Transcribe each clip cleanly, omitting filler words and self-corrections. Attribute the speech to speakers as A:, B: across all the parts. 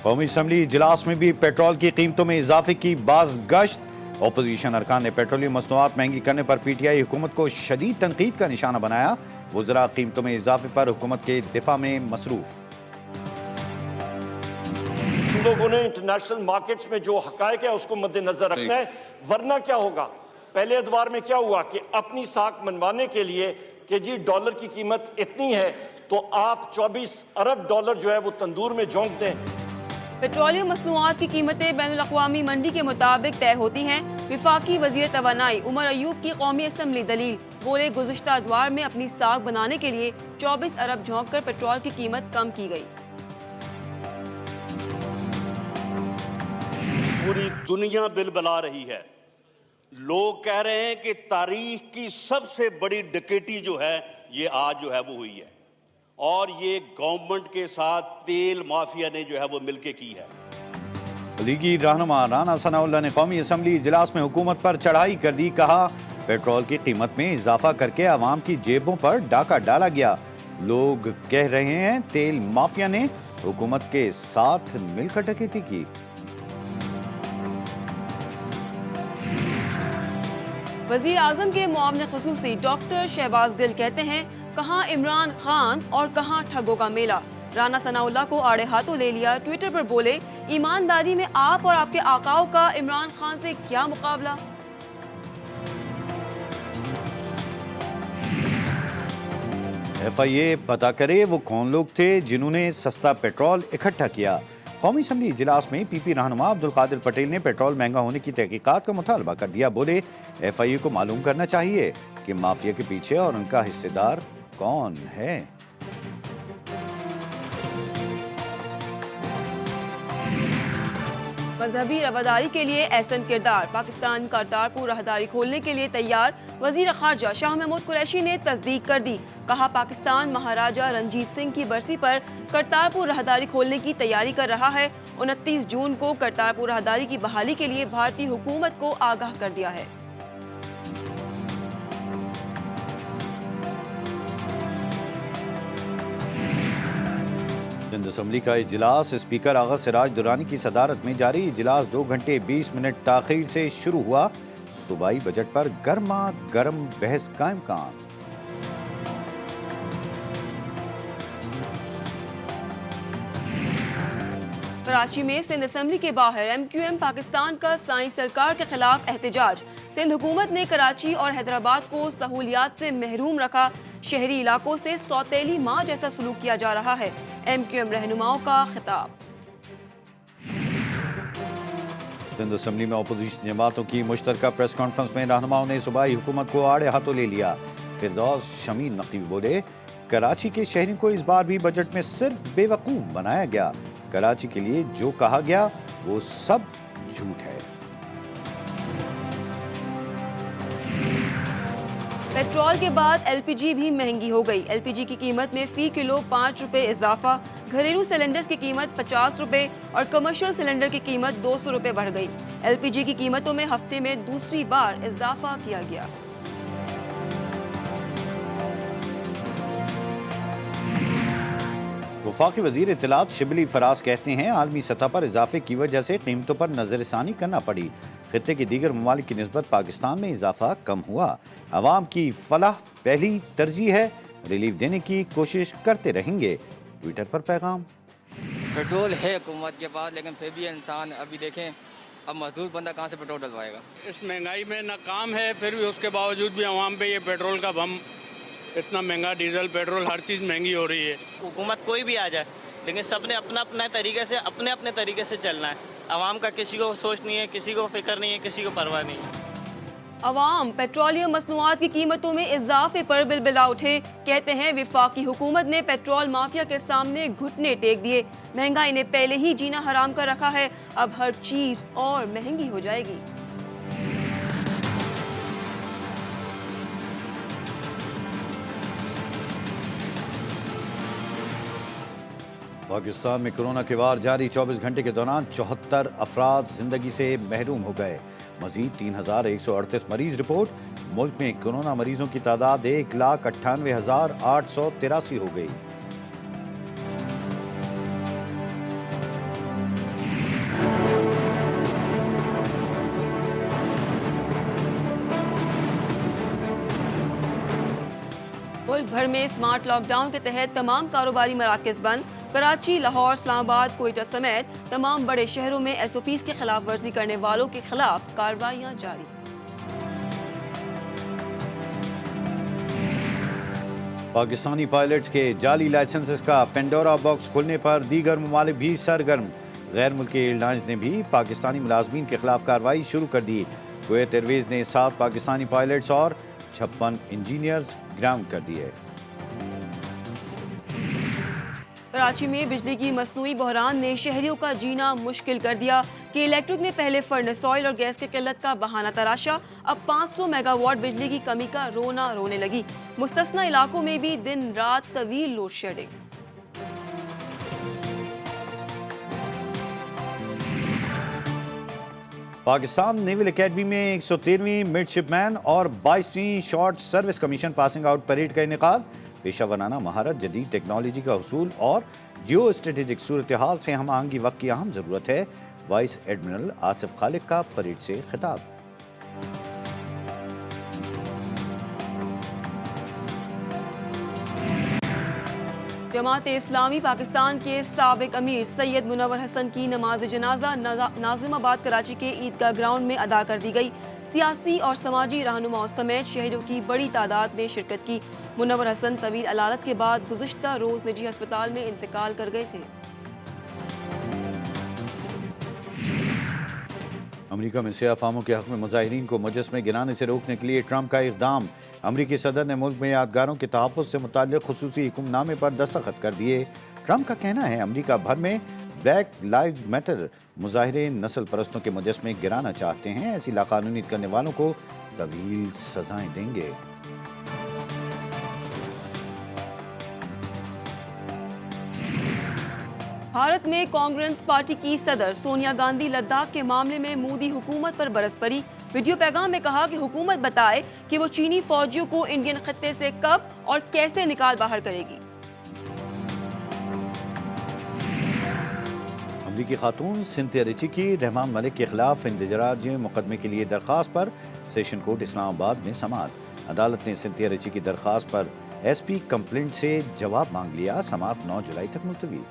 A: قومی اسمبلی اجلاس میں بھی پیٹرول کی قیمتوں میں اضافے کی باز گشت۔ اپوزیشن ارکان نے پیٹرولیم مصنوعات مہنگی کرنے پر پی ٹی آئی حکومت کو شدید تنقید کا نشانہ بنایا۔ وزراء قیمتوں میں اضافے پر حکومت کے دفاع میں مصروف۔
B: ہم لوگوں نے انٹرنیشنل مارکیٹس میں جو حقائق ہے اس کو مد نظر رکھنا ہے، ورنہ کیا ہوگا؟ پہلے ادوار میں کیا ہوا کہ اپنی ساکھ منوانے کے لیے کہ جی ڈالر کی قیمت اتنی ہے تو آپ 24 ارب ڈالر جو ہے وہ تندور میں جھونک دیں۔
C: پیٹرولیم مصنوعات کی قیمتیں بین الاقوامی منڈی کے مطابق طے ہوتی ہیں۔ وفاقی وزیر توانائی عمر ایوب کی قومی اسمبلی دلیل، بولے گزشتہ ادوار میں اپنی ساکھ بنانے کے لیے 24 ارب جھونک کر پیٹرول کی قیمت کم کی گئی۔
D: پوری دنیا بلبلا رہی ہے، لوگ کہہ رہے ہیں کہ تاریخ کی سب سے بڑی ڈکیتی جو ہے یہ آج جو ہے وہ ہوئی ہے، اور یہ گورنمنٹ کے ساتھ تیل مافیا نے جو ہے وہ مل کے کی ہے۔
A: لیگی رہنما رانا ثناء اللہ نے قومی اسمبلی اجلاس میں حکومت پر چڑھائی کر دی۔ کہا پیٹرول کی قیمت میں اضافہ کر کے عوام کی جیبوں پر ڈاکہ ڈالا گیا۔ لوگ کہہ رہے ہیں تیل مافیا نے حکومت کے ساتھ مل کر ڈکیتی کی۔
C: وزیر اعظم کے معاون خصوصی ڈاکٹر شہباز گل کہتے ہیں کہاں عمران خان اور کہاں ٹھگوں کا میلہ۔ رانا ثناء اللہ کو آڑے ہاتھوں لے لیا۔ ٹویٹر پر بولے ایمانداری میں آپ اور آپ کے آقاؤں کا عمران خان سے کیا مقابلہ۔
A: ایف آئی اے پتہ کرے وہ کون لوگ تھے جنہوں نے سستا پیٹرول اکٹھا کیا۔ قومی اسمبلی اجلاس میں پی پی رہنما عبدالقادر پٹیل نے پیٹرول مہنگا ہونے کی تحقیقات کا مطالبہ کر دیا۔ بولے ایف آئی اے کو معلوم کرنا چاہیے کہ مافیا کے پیچھے اور ان کا حصے دار کون ہے۔
C: مذہبی رواداری کے لیے احسن کردار، پاکستان کرتارپور راہداری کھولنے کے لیے تیار۔ وزیر خارجہ شاہ محمود قریشی نے تصدیق کر دی۔ کہا پاکستان مہاراجہ رنجیت سنگھ کی برسی پر کرتارپور راہداری کھولنے کی تیاری کر رہا ہے۔ 29 جون کو کرتارپور راہداری کی بحالی کے لیے بھارتی حکومت کو آگاہ کر دیا ہے۔
A: سندھ اسمبلی کا اجلاس اسپیکر آغا سراج درانی کی صدارت میں جاری۔ اجلاس 2 گھنٹے 20 منٹ تاخیر سے شروع ہوا۔ صوبائی بجٹ پر گرما گرم بحث کا امکان۔
C: کراچی میں سندھ اسمبلی کے باہر ایم کیو ایم پاکستان کا سائیں سرکار کے خلاف احتجاج۔ سندھ حکومت نے کراچی اور حیدرآباد کو سہولیات سے محروم رکھا۔ شہری علاقوں سے سوتیلی ماں جیسا سلوک کیا جا رہا ہے۔ ایم کیو ایم رہنماؤں کا خطاب۔
A: سندھ اسمبلی میں اپوزیشن جماعتوں کی مشترکہ پریس کانفرنس میں رہنماؤں نے صوبائی حکومت کو آڑے ہاتھوں لے لیا۔ فردوس شمیم نقوی بولے کراچی کے شہریوں کو اس بار بھی بجٹ میں صرف بے وقوف بنایا گیا۔ کراچی کے لیے جو کہا گیا وہ سب جھوٹ ہے۔
C: پیٹرول کے بعد ایل پی جی بھی مہنگی ہو گئی۔ ایل پی جی کی قیمت میں فی کلو 5 روپے اضافہ۔ گھریلو سلنڈرز کی قیمت 50 روپے اور کمرشل سلنڈر کی قیمت 200 روپے بڑھ گئی۔ ایل پی جی کی قیمتوں میں ہفتے میں دوسری بار اضافہ کیا گیا۔
A: وفاقی وزیر اطلاعات شبلی فراز کہتے ہیں عالمی سطح پر اضافے کی وجہ سے قیمتوں پر نظر ثانی کرنا پڑی۔ خطے کے دیگر ممالک کی نسبت پاکستان میں اضافہ کم ہوا۔ عوام کی فلاح پہلی ترجیح ہے، ریلیف دینے کی کوشش کرتے رہیں گے۔ ٹویٹر پر پیغام۔
E: پیٹرول ہے حکومت کے پاس، لیکن پھر بھی انسان ابھی دیکھیں اب مزدور بندہ کہاں سے پیٹرول ڈلوائے گا۔
F: اس مہنگائی میں نہ کام ہے، پھر بھی اس کے باوجود بھی عوام پہ یہ پیٹرول کا بم اتنا مہنگا، ڈیزل پیٹرول ہر چیز مہنگی ہو رہی ہے۔
G: حکومت کوئی بھی آ جائے لیکن سب نے اپنا اپنے طریقے سے چلنا ہے۔ عوام کا کسی کو سوچ نہیں ہے، کسی کو فکر نہیں ہے، کسی کو پرواہ نہیں ہے۔
C: عوام پیٹرولیم مصنوعات کی قیمتوں میں اضافے پر بلبلا اٹھے۔ کہتے ہیں وفاقی حکومت نے پیٹرول مافیا کے سامنے گھٹنے ٹیک دیے۔ مہنگائی نے پہلے ہی جینا حرام کر رکھا ہے، اب ہر چیز اور مہنگی ہو جائے گی۔
A: پاکستان میں کورونا کے وار جاری۔ 24 گھنٹے کے دوران 74 افراد زندگی سے محروم ہو گئے۔ مزید 3138 مریض رپورٹ۔ ملک میں کورونا مریضوں کی تعداد 1,98,883 ہو گئی۔
C: ملک بھر میں اسمارٹ لاک ڈاؤن کے تحت تمام کاروباری مراکز بند۔ کراچی، لاہور، اسلام آباد، کوئٹہ سمیت تمام بڑے شہروں میں ایس او پیز کی خلاف ورزی کرنے والوں کے خلاف کارروائیاں جاری۔
A: پاکستانی پائلٹس کے جعلی لائسنسز کا پینڈورا باکس کھلنے پر دیگر ممالک بھی سرگرم۔ غیر ملکی ایئر لائنز نے بھی پاکستانی ملازمین کے خلاف کارروائی شروع کر دی۔ کویت ایئرویز نے 7 پاکستانی پائلٹس اور 56 انجینئرز گراؤنڈ کر دیے۔
C: کراچی میں بجلی کی مصنوعی بحران نے شہریوں کا جینا مشکل کر دیا کہ الیکٹرک نے پہلے فرنس آئل اور گیس کی قلت کا بہانہ تراشا، اب 500 میگا واٹ بجلی کی کمی کا رونا رونے لگی۔ مستثنی علاقوں میں بھی دن رات طویل load shedding.
A: Pakistan naval academy میں 113ویں مڈ شپ مین اور 22ویں short service commission passing out parade کا انعقاد۔ پیشہ ورانہ مہارت، جدید ٹیکنالوجی کا حصول اور جیو اسٹریٹجک صورتحال سے ہم آہنگی وقت کی اہم ضرورت ہے۔ وائس ایڈمرل آصف خالق کا پریڈ سے خطاب۔
C: جماعت اسلامی پاکستان کے سابق امیر سید منور حسن کی نماز جنازہ ناظم آباد کراچی کے عیدگاہ گراؤنڈ میں ادا کر دی گئی۔ سیاسی اور سماجی رہنماؤں سمیت شہریوں کی بڑی تعداد نے شرکت کی۔ منور حسن طویل علالت کے بعد گزشتہ روز نجی ہسپتال میں انتقال کر گئے تھے۔
A: امریکہ میں سیاہ فاموں کے حق میں مظاہرین کو مجسمے گرانے سے روکنے کے لیے ٹرمپ کا اقدام۔ امریکی صدر نے ملک میں یادگاروں کے تحفظ سے متعلق خصوصی حکم نامے پر دستخط کر دیے۔ ٹرمپ کا کہنا ہے امریکہ بھر میں بلیک لائیوز میٹر مظاہرے نسل پرستوں کے مجسمے گرانا چاہتے ہیں، ایسی لاقانونیت کرنے والوں کو طویل سزائیں دیں گے۔
C: بھارت میں کانگریس پارٹی کی صدر سونیا گاندھی لداخ کے معاملے میں مودی حکومت پر برس پڑی۔ ویڈیو پیغام میں کہا کہ حکومت بتائے کہ وہ چینی فوجیوں کو انڈین خطے سے کب اور کیسے نکال باہر کرے گی۔
A: امریکی خاتون سنتھیا ریچی کی رحمان ملک کے خلاف اندراج مقدمے کے لیے درخواست پر سیشن کورٹ اسلام آباد میں سماعت۔ عدالت نے سنتھیا ریچی کی درخواست پر ایس پی کمپلینٹ سے جواب مانگ لیا۔ سماعت 9 جولائی تک ملتوی۔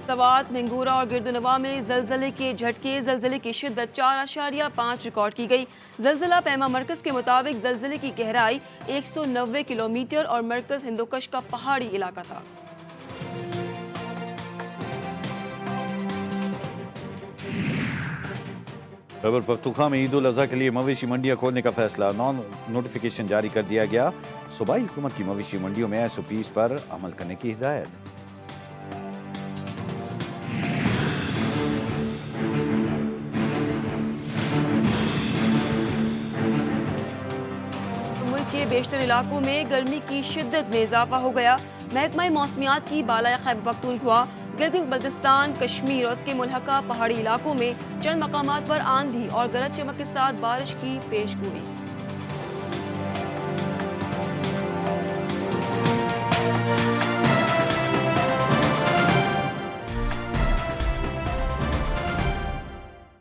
C: سوات، منگورہ اور گردنواں میں زلزلے کے جھٹکے۔ زلزلے کی شدت 4.5 ریکارڈ کی گئی۔ زلزلہ پیما مرکز کے مطابق زلزلے کی گہرائی 190 کلومیٹر اور مرکز ہندوکش کا پہاڑی علاقہ تھا۔
A: خیبر پختونخوا میں عید الاضحیٰ کے لیے مویشی منڈیاں کھولنے کا فیصلہ، نوٹیفیکیشن جاری کر دیا گیا۔ صوبائی حکومت کی مویشی منڈیوں میں ایس او پیز پر عمل کرنے کی ہدایت۔
C: ملک کے بیشتر علاقوں میں گرمی کی شدت میں اضافہ ہو گیا۔ محکمہ موسمیات کی بالائے خیبر پختونخوا، گلگت بلتستان، کشمیر اور اس کے ملحقہ پہاڑی علاقوں میں چند مقامات پر آندھی اور گرج چمک کے ساتھ بارش کی پیش گوئی۔